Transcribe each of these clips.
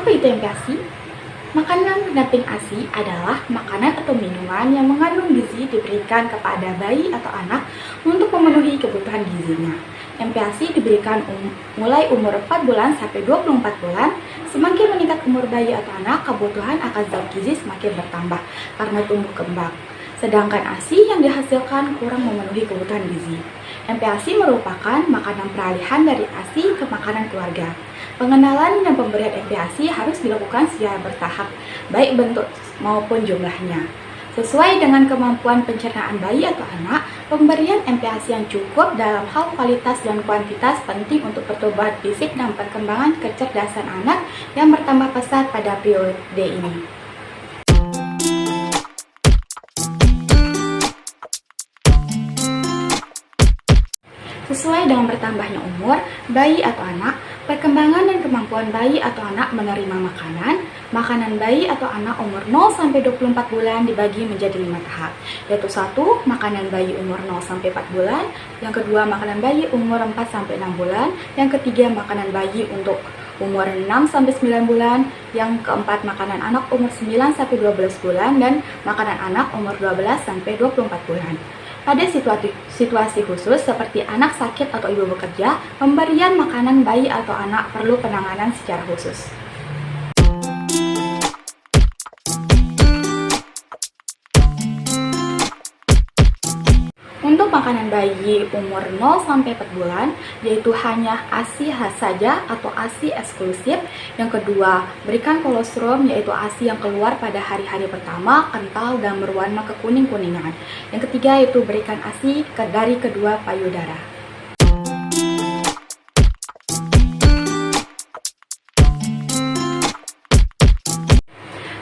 Apa itu MPASI? Makanan pendamping ASI adalah makanan atau minuman yang mengandung gizi diberikan kepada bayi atau anak untuk memenuhi kebutuhan gizinya. MPASI diberikan mulai umur 4 bulan sampai 24 bulan. Semakin meningkat umur bayi atau anak, kebutuhan akan zat gizi semakin bertambah karena tumbuh kembang. Sedangkan ASI yang dihasilkan kurang memenuhi kebutuhan gizi. MPASI merupakan makanan peralihan dari ASI ke makanan keluarga. Pengenalan dan pemberian MPASI harus dilakukan secara bertahap, baik bentuk maupun jumlahnya. Sesuai dengan kemampuan pencernaan bayi atau anak, pemberian MPASI yang cukup dalam hal kualitas dan kuantitas penting untuk pertumbuhan fisik dan perkembangan kecerdasan anak yang bertambah pesat pada periode ini. Sesuai dengan bertambahnya umur bayi atau anak, perkembangan dan kemampuan bayi atau anak menerima makanan bayi atau anak umur 0-24 bulan dibagi menjadi 5 tahap, yaitu 1. Makanan bayi umur 0-4 bulan, yang kedua makanan bayi umur 4-6 bulan, yang ketiga makanan bayi untuk umur 6-9 bulan, yang keempat makanan anak umur 9-12 bulan, dan makanan anak umur 12-24 bulan. Pada situasi khusus seperti anak sakit atau ibu bekerja, pemberian makanan bayi atau anak perlu penanganan secara khusus. Untuk makanan bayi umur 0-4 bulan, yaitu hanya ASI saja atau ASI eksklusif. Yang kedua, berikan kolostrum, yaitu ASI yang keluar pada hari-hari pertama, kental dan berwarna kekuning-kuningan. Yang ketiga, yaitu berikan ASI dari kedua payudara.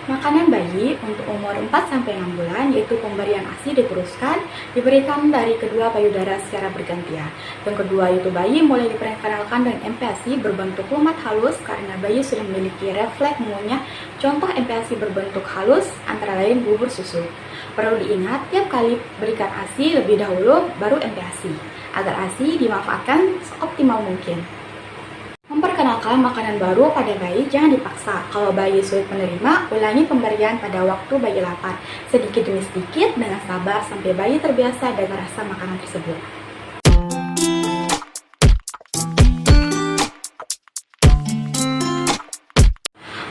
Makanan bayi untuk umur 4-6 bulan, yaitu pemberian ASI diteruskan, diberikan dari kedua payudara secara bergantian. Yang kedua, yaitu bayi mulai diperkenalkan dengan MPASI berbentuk lumat halus karena bayi sudah memiliki refleks mengunyah. Contoh MPASI berbentuk halus antara lain bubur susu. Perlu diingat, tiap kali berikan ASI lebih dahulu baru MPASI, agar ASI dimanfaatkan seoptimal mungkin. Memperkenalkan makanan baru pada bayi jangan dipaksa. Kalau bayi sulit menerima, ulangi pemberian pada waktu bayi lapar, sedikit demi sedikit dengan sabar sampai bayi terbiasa dengan rasa makanan tersebut.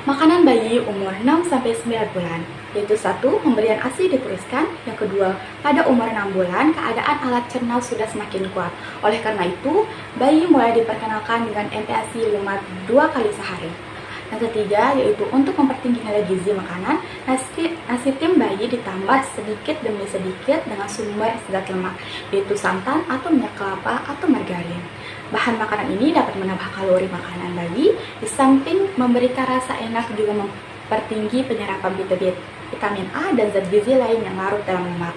Makanan bayi umur 6-9 bulan, yaitu 1. Pemberian ASI diteruskan. Yang kedua, pada umur 6 bulan, keadaan alat cerna sudah semakin kuat. Oleh karena itu, bayi mulai diperkenalkan dengan MPASI lumat 2 kali sehari. Yang ketiga, yaitu untuk mempertinggi nilai gizi makanan, nasi tim bayi ditambah sedikit demi sedikit dengan sumber zat lemak, yaitu santan atau minyak kelapa atau margarin. Bahan makanan ini dapat menambah kalori makanan bayi, di samping memberikan rasa enak juga mempertinggi penyerapan vitamin A dan zat gizi lain yang larut dalam lemak.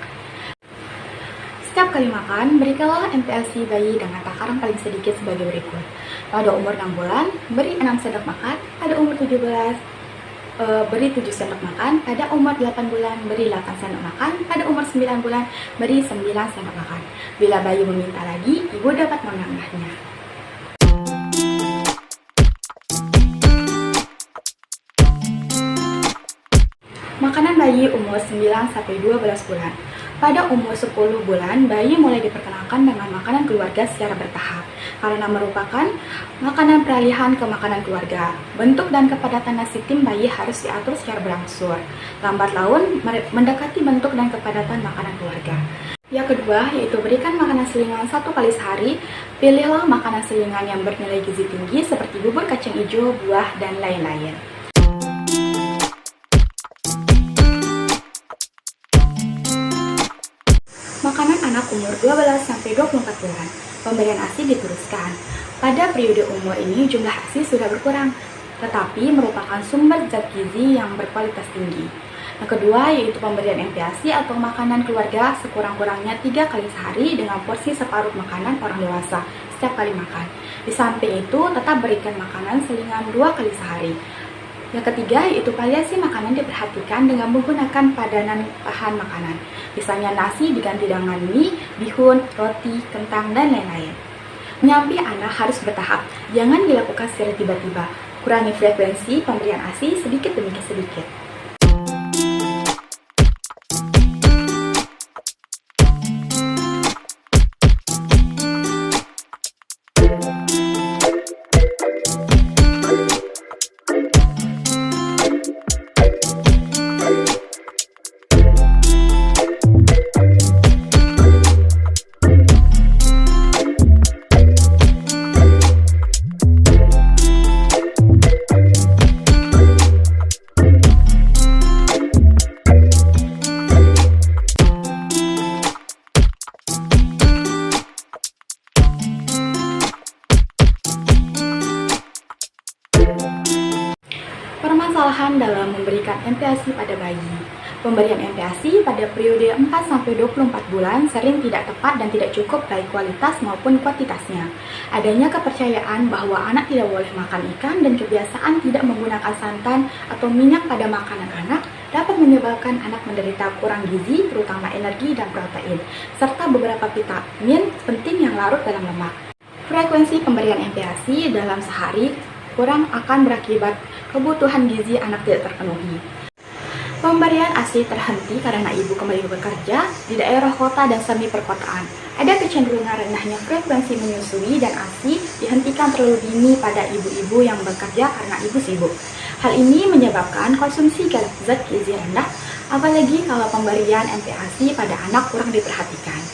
Setiap kali makan, berikanlah MPASI bayi dengan takaran paling sedikit sebagai berikut. Pada umur 6 bulan, beri 6 sendok makan. Pada umur 17, beri 7 sendok makan. Pada umur 8 bulan, beri 8 sendok makan. Pada umur 9 bulan, beri 9 sendok makan. Bila bayi meminta lagi, ibu dapat menambahnya. Makanan bayi umur 9-12 bulan. Pada umur 10 bulan, bayi mulai diperkenalkan dengan makanan keluarga secara bertahap, karena merupakan makanan peralihan ke makanan keluarga. Bentuk dan kepadatan nasi tim bayi harus diatur secara berangsur. Lambat laun mendekati bentuk dan kepadatan makanan keluarga. Yang kedua, yaitu berikan makanan selingan 1 kali sehari. Pilihlah makanan selingan yang bernilai gizi tinggi seperti bubur kacang hijau, buah, dan lain-lain. Makanan anak umur 12-24 bulan, pemberian ASI diteruskan. Pada periode umur ini jumlah ASI sudah berkurang, tetapi merupakan sumber zat gizi yang berkualitas tinggi. Yang kedua, yaitu pemberian MPASI atau makanan keluarga sekurang-kurangnya 3 kali sehari dengan porsi separuh makanan orang dewasa setiap kali makan. Di samping itu, tetap berikan makanan selingan 2 kali sehari. Yang ketiga, yaitu variasi makanan diperhatikan dengan menggunakan padanan bahan makanan. Misalnya nasi diganti dengan mie, bihun, roti, kentang, dan lain-lain. Menyampi anak harus bertahap, jangan dilakukan secara tiba-tiba. Kurangi frekuensi pemberian ASI sedikit demi sedikit. Permasalahan dalam memberikan MPASI pada bayi. Pemberian MPASI pada periode 4-24 bulan sering tidak tepat dan tidak cukup baik kualitas maupun kuantitasnya. Adanya kepercayaan bahwa anak tidak boleh makan ikan dan kebiasaan tidak menggunakan santan atau minyak pada makanan anak dapat menyebabkan anak menderita kurang gizi, terutama energi dan protein, serta beberapa vitamin penting yang larut dalam lemak. Frekuensi pemberian MPASI dalam sehari kurang akan berakibat kebutuhan gizi anak tidak terpenuhi. Pemberian ASI terhenti karena ibu kembali bekerja di daerah kota dan semi perkotaan. Ada kecenderungan rendahnya frekuensi menyusui dan ASI dihentikan terlalu dini pada ibu-ibu yang bekerja karena ibu sibuk. Hal ini menyebabkan konsumsi zat gizi rendah, apalagi kalau pemberian MPASI pada anak kurang diperhatikan.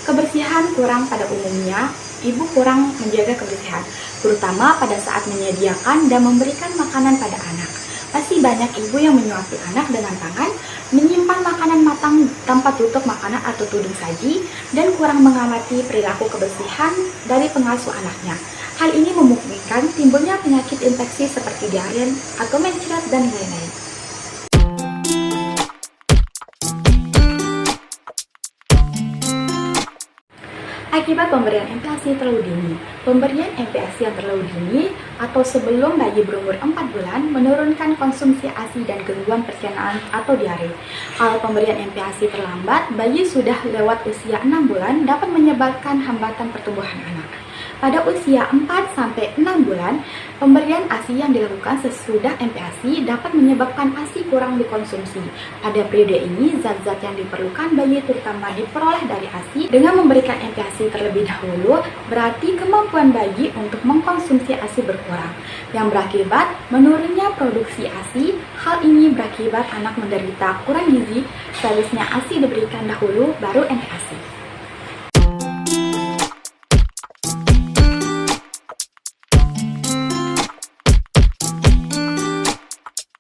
Kebersihan kurang pada umumnya, ibu kurang menjaga kebersihan, terutama pada saat menyediakan dan memberikan makanan pada anak. Masih banyak ibu yang menyuapi anak dengan tangan, menyimpan makanan matang tanpa tutup makanan atau tudung saji, dan kurang mengamati perilaku kebersihan dari pengasuh anaknya. Hal ini memungkinkan timbulnya penyakit infeksi seperti diare atau mencret dan lain-lain. Akibat pemberian MPASI terlalu dini. Pemberian MPASI yang terlalu dini atau sebelum bayi berumur 4 bulan menurunkan konsumsi ASI dan gangguan pencernaan atau diare. Kalau pemberian MPASI terlambat, bayi sudah lewat usia 6 bulan dapat menyebabkan hambatan pertumbuhan anak. Pada usia 4-6 bulan, pemberian ASI yang dilakukan sesudah MPASI dapat menyebabkan ASI kurang dikonsumsi. Pada periode ini, zat-zat yang diperlukan bayi terutama diperoleh dari ASI. Dengan memberikan MPASI terlebih dahulu, berarti kemampuan bayi untuk mengkonsumsi ASI berkurang, yang berakibat menurunnya produksi ASI. Hal ini berakibat anak menderita kurang gizi, seharusnya ASI diberikan dahulu, baru MPASI.